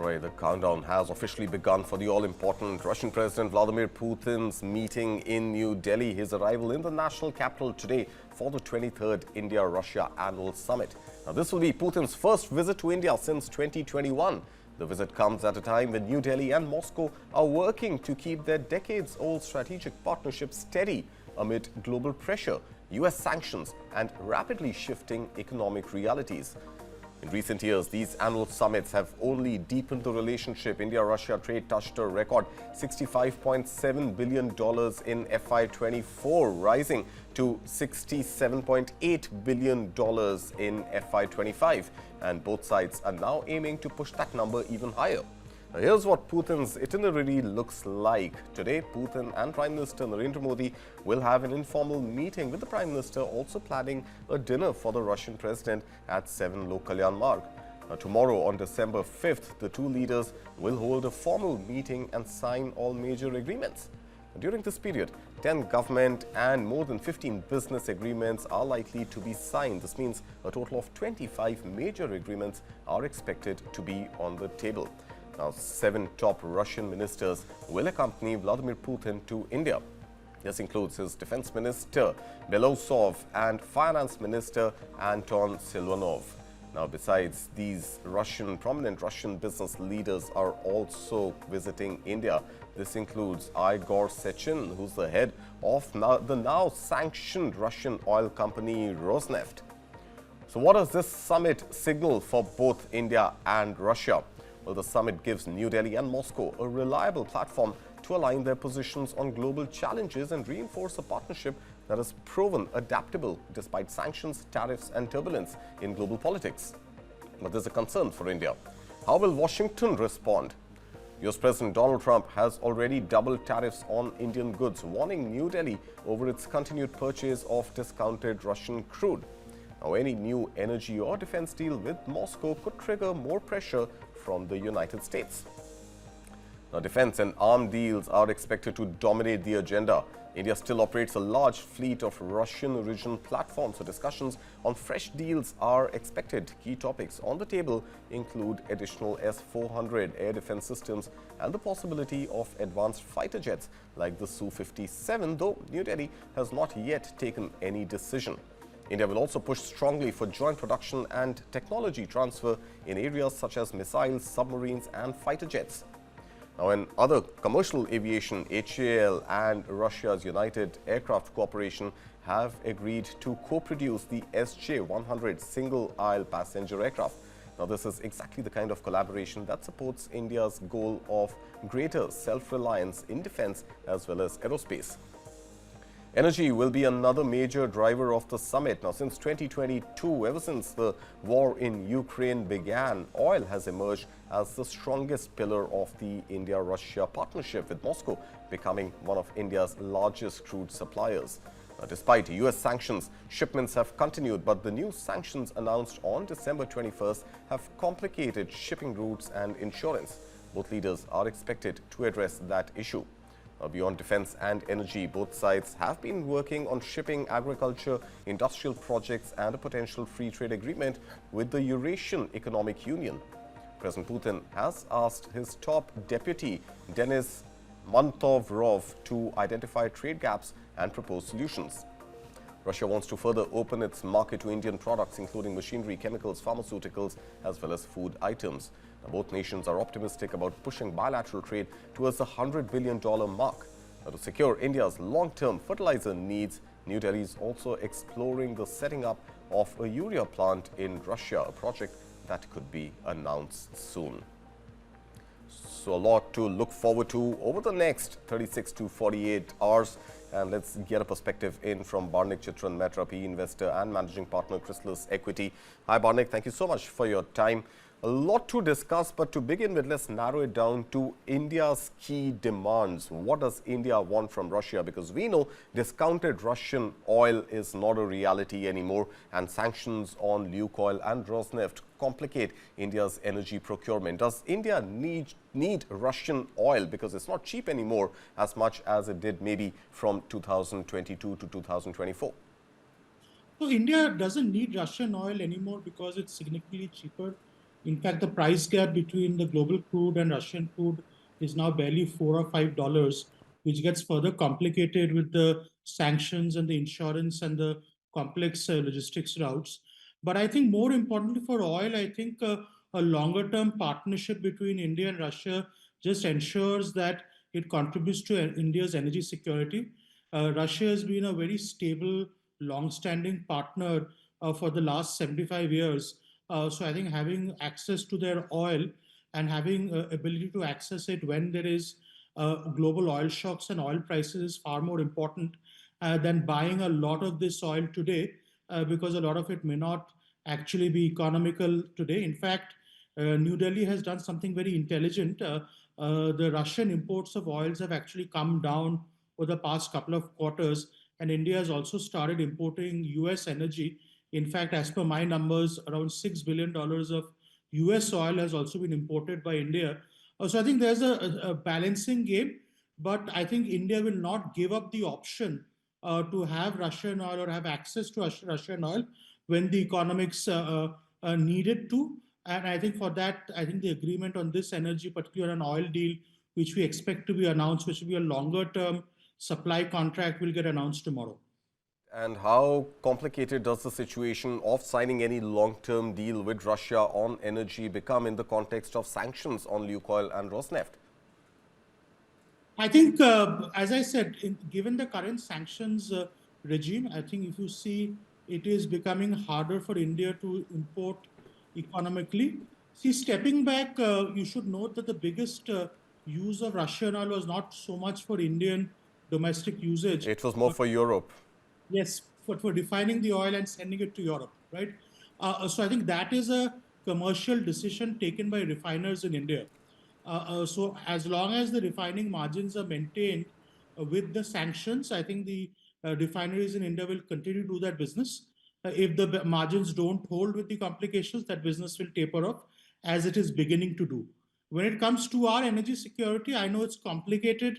Right, the countdown has officially begun for the all-important Russian President Vladimir Putin's meeting in New Delhi. His arrival in the national capital today for the 23rd India-Russia annual summit. Now, this will be Putin's first visit to India since 2021. The visit comes at a time when New Delhi and Moscow are working to keep their decades-old strategic partnership steady amid global pressure, US sanctions, and rapidly shifting economic realities. In recent years, these annual summits have only deepened the relationship. India-Russia trade touched a record $65.7 billion in FY24, rising to $67.8 billion in FY25. And both sides are now aiming to push that number even higher. Now, here's what Putin's itinerary looks like. Today, Putin and Prime Minister Narendra Modi will have an informal meeting, with the Prime Minister also planning a dinner for the Russian President at 7 Lok Kalyan Marg. Now, tomorrow, on December 5th, the two leaders will hold a formal meeting and sign all major agreements. During this period, 10 government and more than 15 business agreements are likely to be signed. This means a total of 25 major agreements are expected to be on the table. Now, 7 top Russian ministers will accompany Vladimir Putin to India. This includes his Defense Minister Belosov and Finance Minister Anton Silvanov. Now, besides these, prominent Russian business leaders are also visiting India. This includes Igor Sechin, who's the head of the now sanctioned Russian oil company Rosneft. So what does this summit signal for both India and Russia? Well, the summit gives New Delhi and Moscow a reliable platform to align their positions on global challenges and reinforce a partnership that has proven adaptable despite sanctions, tariffs, and turbulence in global politics. But there's a concern for India. How will Washington respond? US President Donald Trump has already doubled tariffs on Indian goods, warning New Delhi over its continued purchase of discounted Russian crude. Now, any new energy or defense deal with Moscow could trigger more pressure from the United States. Now, defense and arms deals are expected to dominate the agenda. India still operates a large fleet of Russian-origin platforms, so discussions on fresh deals are expected. Key topics on the table include additional S-400 air defense systems and the possibility of advanced fighter jets like the Su-57, though New Delhi has not yet taken any decision. India will also push strongly for joint production and technology transfer in areas such as missiles, submarines, and fighter jets. Now, in other commercial aviation, HAL and Russia's United Aircraft Corporation have agreed to co-produce the SJ-100 single-aisle passenger aircraft. Now, this is exactly the kind of collaboration that supports India's goal of greater self-reliance in defense as well as aerospace. Energy will be another major driver of the summit. Now, since 2022, ever since the war in Ukraine began, oil has emerged as the strongest pillar of the India-Russia partnership, with Moscow becoming one of India's largest crude suppliers. Now, despite US sanctions, shipments have continued, but the new sanctions announced on December 21st have complicated shipping routes and insurance. Both leaders are expected to address that issue. Beyond defense and energy, both sides have been working on shipping, agriculture, industrial projects, and a potential free trade agreement with the Eurasian Economic Union. President Putin has asked his top deputy, Denis Mantovrov, to identify trade gaps and propose solutions. Russia wants to further open its market to Indian products, including machinery, chemicals, pharmaceuticals, as well as food items. Now, both nations are optimistic about pushing bilateral trade towards the $100 billion mark. Now, to secure India's long-term fertilizer needs, New Delhi is also exploring the setting up of a urea plant in Russia, a project that could be announced soon. So a lot to look forward to over the next 36 to 48 hours. And let's get a perspective in from Barnik Chitran Maitra, PE investor and managing partner, Chrysalis Equity. Hi, Barnik. Thank you so much for your time. A lot to discuss, but to begin with, let's narrow it down to India's key demands. What does India want from Russia? Because we know discounted Russian oil is not a reality anymore, and sanctions on Lukoil and Rosneft complicate India's energy procurement. Does India need Russian oil? Because it's not cheap anymore as much as it did maybe from 2022 to 2024. So India doesn't need Russian oil anymore because it's significantly cheaper In fact, the price gap between the global crude and Russian crude is now barely $4 or $5, which gets further complicated with the sanctions and the insurance and the complex logistics routes. But I think more importantly for oil, I think a longer term partnership between India and Russia just ensures that it contributes to India's energy security. Russia has been a very stable, long standing partner for the last 75 years. So I think having access to their oil and having ability to access it when there is global oil shocks and oil prices is far more important than buying a lot of this oil today, because a lot of it may not actually be economical today. In fact, New Delhi has done something very intelligent. The Russian imports of oils have actually come down over the past couple of quarters, and India has also started importing US energy. In fact, as per my numbers, around $6 billion of US oil has also been imported by India. So I think there's a balancing game, but I think India will not give up the option to have Russian oil or have access to Russian oil when the economics need it to. And I think for that, I think the agreement on this energy, particularly an oil deal, which we expect to be announced, which will be a longer term supply contract, will get announced tomorrow. And how complicated does the situation of signing any long-term deal with Russia on energy become in the context of sanctions on Lukoil and Rosneft? I think, as I said, given the current sanctions regime, I think if you see, it is becoming harder for India to import economically. See, stepping back, you should note that the biggest use of Russian oil was not so much for Indian domestic usage. It was more for Europe. Yes, for refining the oil and sending it to Europe, right? So I think that is a commercial decision taken by refiners in India. So as long as the refining margins are maintained with the sanctions, I think the refineries in India will continue to do that business. If the margins don't hold with the complications, that business will taper off, as it is beginning to do. When it comes to our energy security, I know it's complicated,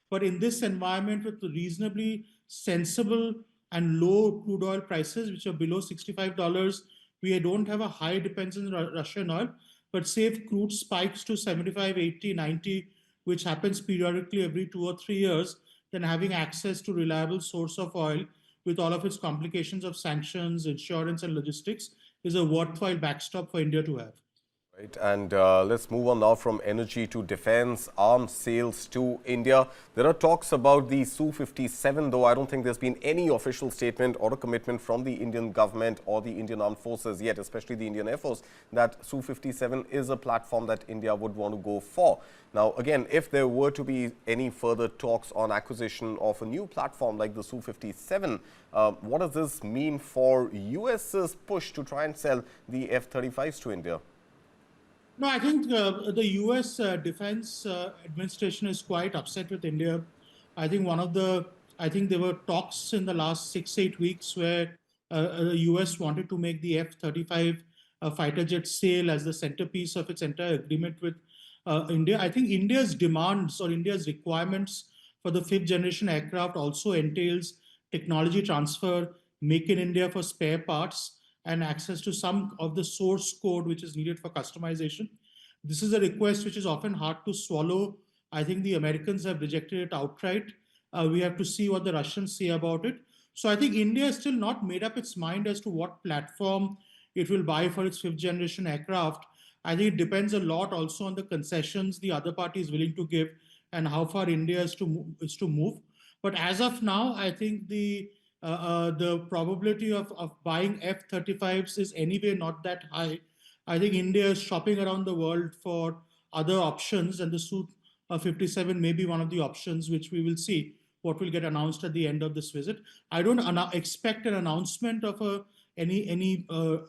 but in this environment with reasonably sensible and low crude oil prices, which are below $65, we don't have a high dependence on Russian oil. But say if crude spikes to 75, 80, 90, which happens periodically every 2 or 3 years, then having access to reliable source of oil with all of its complications of sanctions, insurance, and logistics is a worthwhile backstop for India to have. Right, and let's move on now from energy to defense, arms sales to India. There are talks about the Su-57, though I don't think there's been any official statement or a commitment from the Indian government or the Indian armed forces yet, especially the Indian Air Force, that Su-57 is a platform that India would want to go for. Now, again, if there were to be any further talks on acquisition of a new platform like the Su-57, what does this mean for US's push to try and sell the F-35s to India? No, I think the US Defense Administration is quite upset with India. I think I think there were talks in the last 6, 8 weeks where the US wanted to make the F-35 fighter jet sale as the centerpiece of its entire agreement with India. I think India's demands or India's requirements for the fifth generation aircraft also entails technology transfer, make in India for spare parts, and access to some of the source code which is needed for customization. This is a request which is often hard to swallow. I think the Americans have rejected it outright. We have to see what the Russians say about it. So I think India has still not made up its mind as to what platform it will buy for its fifth generation aircraft. I think it depends a lot also on the concessions the other party is willing to give and how far India is to move. But as of now, I think the probability of buying F-35s is anyway not that high. I think India is shopping around the world for other options, and the Su-57 may be one of the options, which we will see what will get announced at the end of this visit. I don't expect an announcement of any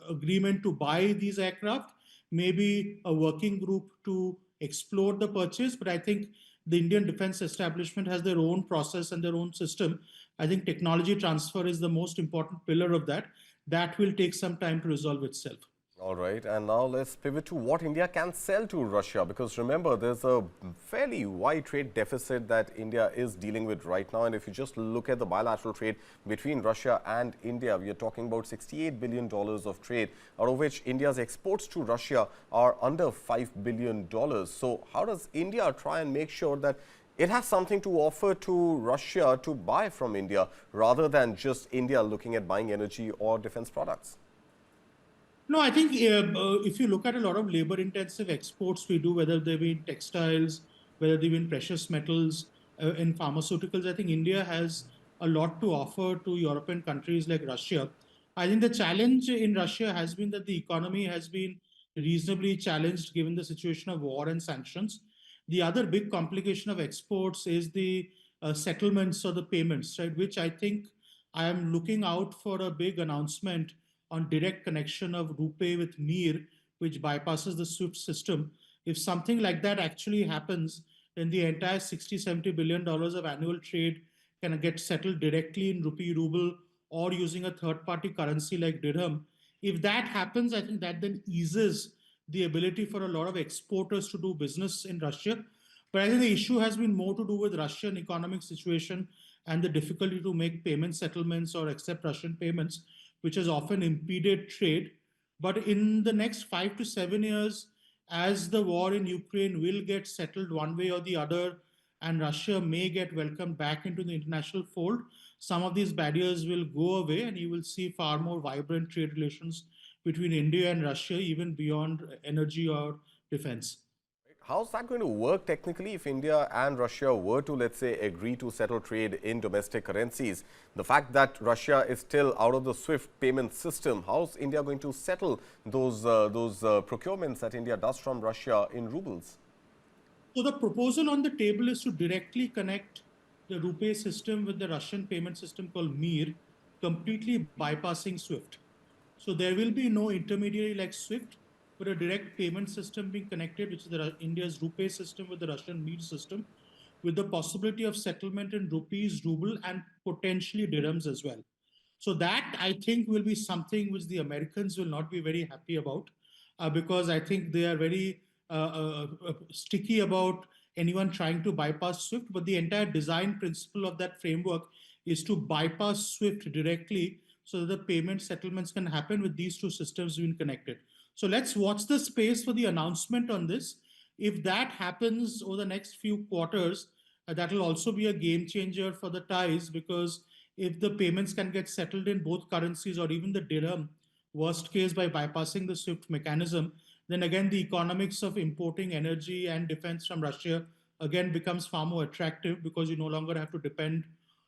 agreement to buy these aircraft. Maybe a working group to explore the purchase, but I think the Indian defense establishment has their own process and their own system. I think technology transfer is the most important pillar of that. That will take some time to resolve itself. All right, and now let's pivot to what India can sell to Russia, because remember, there's a fairly wide trade deficit that India is dealing with right now. And if you just look at the bilateral trade between Russia and India, we are talking about $68 billion of trade, out of which India's exports to Russia are under $5 billion. So how does India try and make sure that it has something to offer to Russia to buy from India, rather than just India looking at buying energy or defense products? No, I think if you look at a lot of labor-intensive exports we do, whether they be in textiles, whether they be in precious metals, in pharmaceuticals, I think India has a lot to offer to European countries like Russia. I think the challenge in Russia has been that the economy has been reasonably challenged given the situation of war and sanctions. The other big complication of exports is the settlements or the payments, right? Which I think I am looking out for a big announcement on direct connection of RuPay with Mir, which bypasses the SWIFT system. If something like that actually happens, then the entire $60–70 billion of annual trade can get settled directly in rupee, ruble, or using a third-party currency like dirham. If that happens, I think that then eases the ability for a lot of exporters to do business in Russia. But I think the issue has been more to do with Russian economic situation and the difficulty to make payment settlements or accept Russian payments, which has often impeded trade. But in the next 5 to 7 years, as the war in Ukraine will get settled one way or the other, and Russia may get welcomed back into the international fold, some of these barriers will go away, and you will see far more vibrant trade relations between India and Russia, even beyond energy or defense. How's that going to work technically if India and Russia were to, let's say, agree to settle trade in domestic currencies? The fact that Russia is still out of the SWIFT payment system, how's India going to settle those procurements that India does from Russia in rubles? So the proposal on the table is to directly connect the RuPay system with the Russian payment system called Mir, completely bypassing SWIFT. So there will be no intermediary like SWIFT, but a direct payment system being connected, which is India's RuPay system with the Russian Mir system, with the possibility of settlement in rupees, ruble, and potentially dirhams as well. So that, I think, will be something which the Americans will not be very happy about, because I think they are very sticky about anyone trying to bypass SWIFT. But the entire design principle of that framework is to bypass SWIFT directly so that the payment settlements can happen with these two systems being connected. So let's watch the space for the announcement on this. If that happens over the next few quarters, that will also be a game changer for the ties, because if the payments can get settled in both currencies or even the dirham, worst case by bypassing the SWIFT mechanism, then again the economics of importing energy and defense from Russia again becomes far more attractive, because you no longer have to depend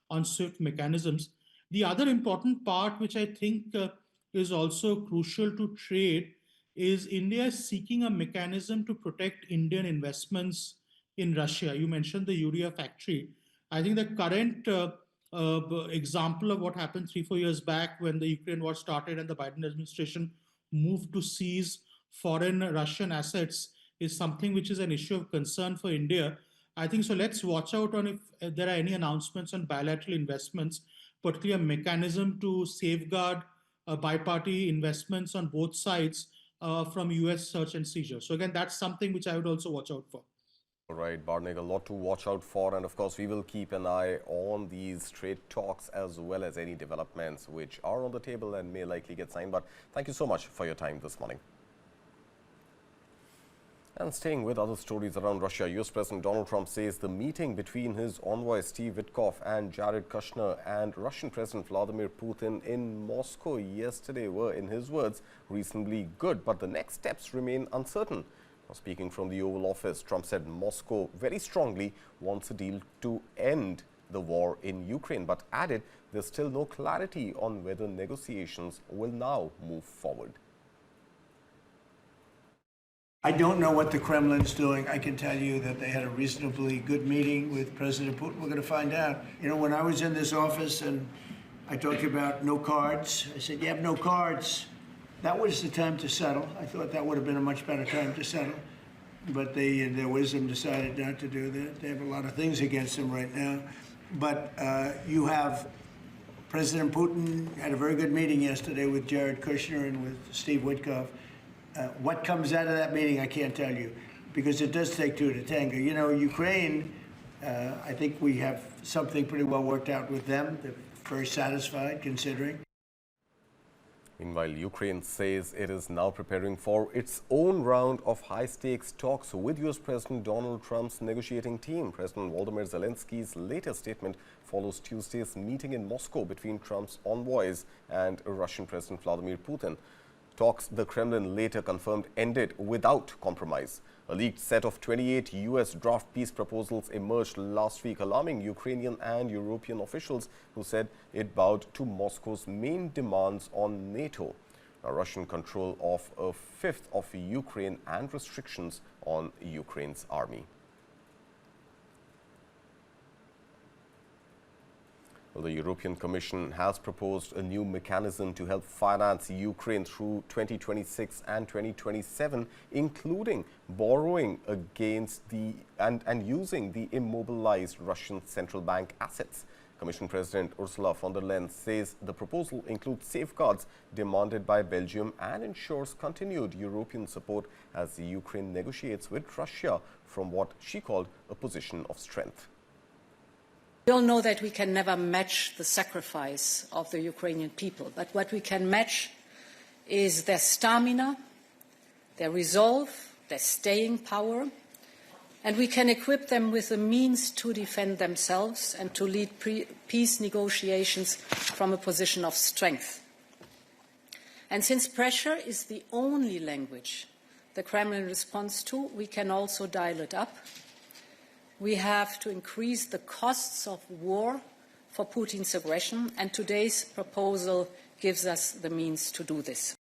on SWIFT mechanisms. The other important part, which I think is also crucial to trade, is India seeking a mechanism to protect Indian investments in Russia. You mentioned the urea factory. I think the current example of what happened 3–4 years back when the Ukraine war started and the Biden administration moved to seize foreign Russian assets is something which is an issue of concern for India. I think so. Let's watch out on if there are any announcements on bilateral investments, particularly a mechanism to safeguard bi-party investments on both sides from US search and seizure. So again, that's something which I would also watch out for. All right, Barnik, a lot to watch out for. And of course, we will keep an eye on these trade talks as well as any developments which are on the table and may likely get signed. But thank you so much for your time this morning. And staying with other stories around Russia, US President Donald Trump says the meeting between his envoy Steve Witkoff and Jared Kushner and Russian President Vladimir Putin in Moscow yesterday were, in his words, reasonably good. But the next steps remain uncertain. Speaking from the Oval Office, Trump said Moscow very strongly wants a deal to end the war in Ukraine, but added there's still no clarity on whether negotiations will now move forward. I don't know what the Kremlin's doing. I can tell you that they had a reasonably good meeting with President Putin. We're going to find out. You know, when I was in this office and I talked about no cards, I said, you have no cards. That was the time to settle. I thought that would have been a much better time to settle. But they, in their wisdom, decided not to do that. They have a lot of things against them right now. But you have President Putin had a very good meeting yesterday with Jared Kushner and with Steve Witkoff. What comes out of that meeting, I can't tell you, because it does take two to tango. You know, Ukraine, I think we have something pretty well worked out with them. They're very satisfied, considering. Meanwhile, Ukraine says it is now preparing for its own round of high-stakes talks with U.S. President Donald Trump's negotiating team. President Volodymyr Zelensky's latest statement follows Tuesday's meeting in Moscow between Trump's envoys and Russian President Vladimir Putin. Talks, the Kremlin later confirmed, ended without compromise. A leaked set of 28 U.S. draft peace proposals emerged last week, alarming Ukrainian and European officials who said it bowed to Moscow's main demands on NATO, a Russian control of a fifth of Ukraine and restrictions on Ukraine's army. Well, the European Commission has proposed a new mechanism to help finance Ukraine through 2026 and 2027, including borrowing against and using the immobilized Russian central bank assets. Commission President Ursula von der Leyen says the proposal includes safeguards demanded by Belgium and ensures continued European support as Ukraine negotiates with Russia from what she called a position of strength. We all know that we can never match the sacrifice of the Ukrainian people, but what we can match is their stamina, their resolve, their staying power, and we can equip them with the means to defend themselves and to lead peace negotiations from a position of strength. And since pressure is the only language the Kremlin responds to, we can also dial it up. We have to increase the costs of war for Putin's aggression, and today's proposal gives us the means to do this.